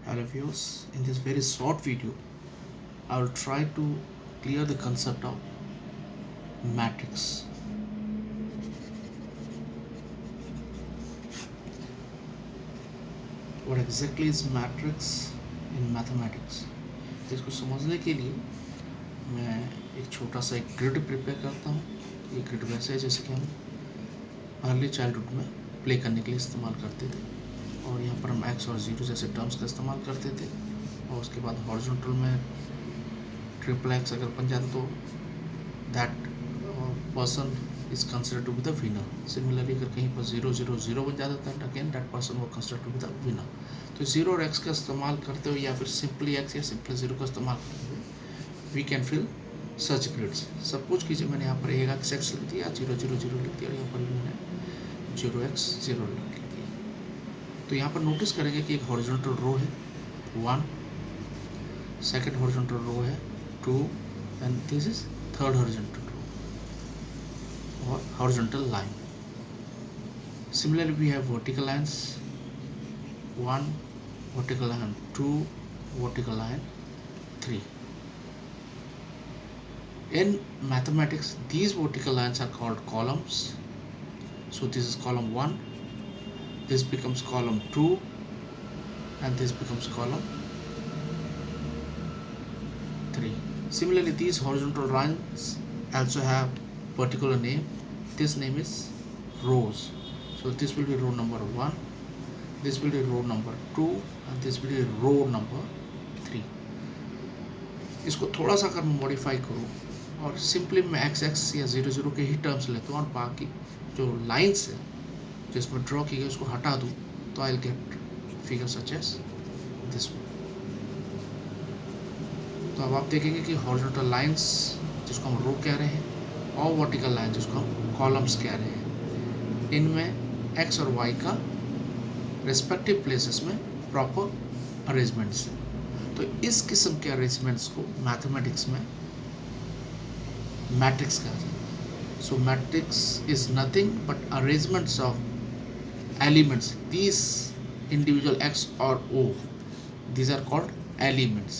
Hello viewers, in this very short video I will try to clear the concept of matrix. What exactly is matrix in mathematics? इसको समझने के लिए मैं एक छोटा सा एक ग्रिड प्रिपेयर करता हूँ. ये ग्रिड वैसे है जैसे कि हम अर्ली चाइल्डहुड में प्ले करने के लिए इस्तेमाल करते थे, और यहाँ पर हम एक्स और ज़ीरो जैसे टर्म्स का इस्तेमाल करते थे, और उसके बाद हॉरिजॉन्टल में ट्रिपल एक्स अगर बन जाता तो that person is consider to be the winner. Similarly अगर कहीं पर 0 0 0 बन जाता दैट अगेन दैट पर्सन वो consider to be the winner. तो 0 और एक्स का इस्तेमाल करते हुए या फिर सिंपली एक्स या सिंपली 0 का इस्तेमाल करते हुए we can fill such grids. Suppose कीजिए मैंने यहाँ पर एक एक्स लिख दिया, 0 0 0 लिख दिया, और यहाँ पर भी मैंने 0x 0 लिख दिया. तो यहाँ पर नोटिस करेंगे कि एक हॉरिजॉन्टल रो है 1, सेकंड हॉरिजॉन्टल रो है 2, and this is third horizontal row और horizontal line. Similarly we have vertical lines 1, vertical line 2, vertical line 3. In mathematics these vertical lines are called columns. So this is column 1, this becomes column 2, and this becomes column 3. Similarly these horizontal lines also have particular name. This name is rows. So this will be row number 1, this will be row number 2, and this will be row number 3. इसको थोड़ा सा अगर मैं modify करूँ और simply मैं x x या 0 0 के ही टर्म्स लेता हूँ और बाकी जो लाइन्स है जिसमें ड्रॉ की गई उसको हटा दूँ, तो I will get figure such as this one. तो अब आप देखेंगे कि हॉरिजॉन्टल लाइंस जिसको हम रो कह रहे हैं और वर्टिकल लाइन जिसको हम कॉलम्स कह रहे हैं, इनमें एक्स और वाई का रिस्पेक्टिव प्लेसेस में प्रॉपर अरेंजमेंट्स हैं. तो इस किस्म के अरेंजमेंट्स को मैथमेटिक्स में मैट्रिक्स कहा जाता है. So matrix is nothing but arrangements of elements. These individual X और O, these are called elements.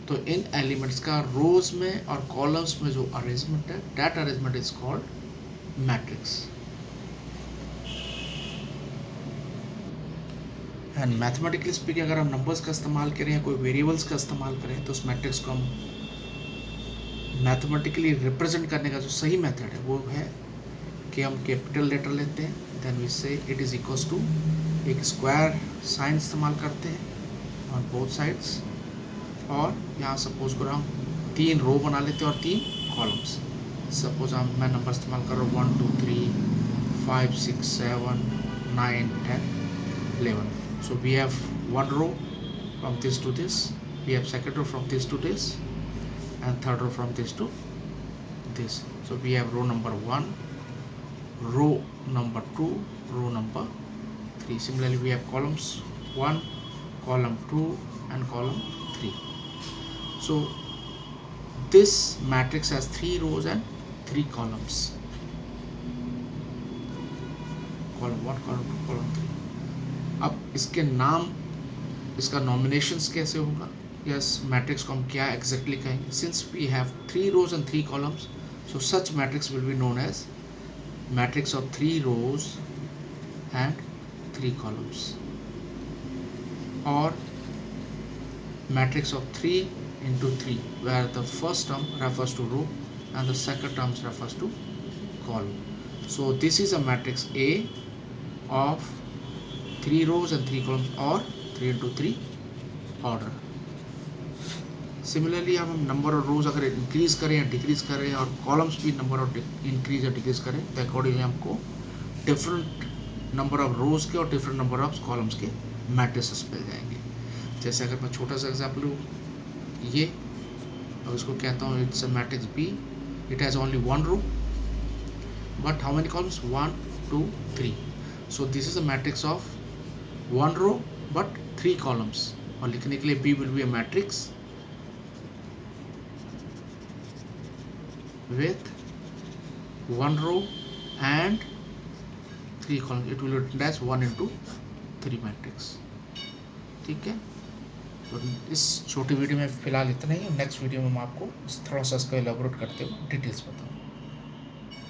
तो इन एलिमेंट्स का रोज में और कॉलम्स में जो अरेंजमेंट है, that arrangement is called matrix. And mathematically speaking अगर हम नंबर्स का इस्तेमाल करें या कोई वेरिएबल्स का इस्तेमाल करें तो उस मैट्रिक्स को हम मैथमेटिकली रिप्रेजेंट करने का जो सही मेथड है वो है कि हम कैपिटल लेटर लेते हैं, देन वी से इट इज़ इक्वल्स टू एक स्क्वायर साइन इस्तेमाल करते हैं ऑन बोथ साइड्स, और यहाँ सपोज करो हम 3 रो बना लेते हैं और 3 कॉलम्स. सपोज मैं नंबर इस्तेमाल कर रहा हूँ 1 2 3 5 6 7 9 10 11. So we have one row from this to this, we have second row from this to this, and third row from this to this. So we have row number 1, row number 2, row number 3. Similarly we have columns 1, column 2, and column 3. So this matrix has 3 rows and 3 columns. Column 1, column 2, column 3. अब इसके नाम, इसका nominations कैसे होगा, yes matrix को हम क्या exactly कहेंगे. Since we have 3 rows and 3 columns, so such matrix will be known as matrix of 3 rows and 3 columns, और matrix of 3 into 3 where the first term refers to row and the second term refers to column. So this is a matrix A of 3 rows and 3 columns or 3 into 3 order. Similarly हम number of रोज अगर increase करें या decrease करें और columns भी number of increase या decrease करें तो अकॉर्डिंगली हमको डिफरेंट नंबर ऑफ रोज के और डिफरेंट नंबर ऑफ कॉलम्स के मैट्रिसेस मिल जाएंगे. जैसे अगर मैं छोटा सा एग्जाम्पल लूँ, ये और इसको कहता हूँ it's a matrix B, it has only 1 row but how many columns 1 2 3. So this is a matrix of 1 row but 3 columns, और लिखने के लिए B will be a matrix with 1 row and 3 columns. It will be written as 1 into 3 matrix. ठीक है। तो इस छोटी video में फ़िलहाल इतना ही। नेक्स्ट वीडियो में मैं आपको थोड़ा सा इसको एलाबोरेट करते हुए डिटेल्स बताऊँगा।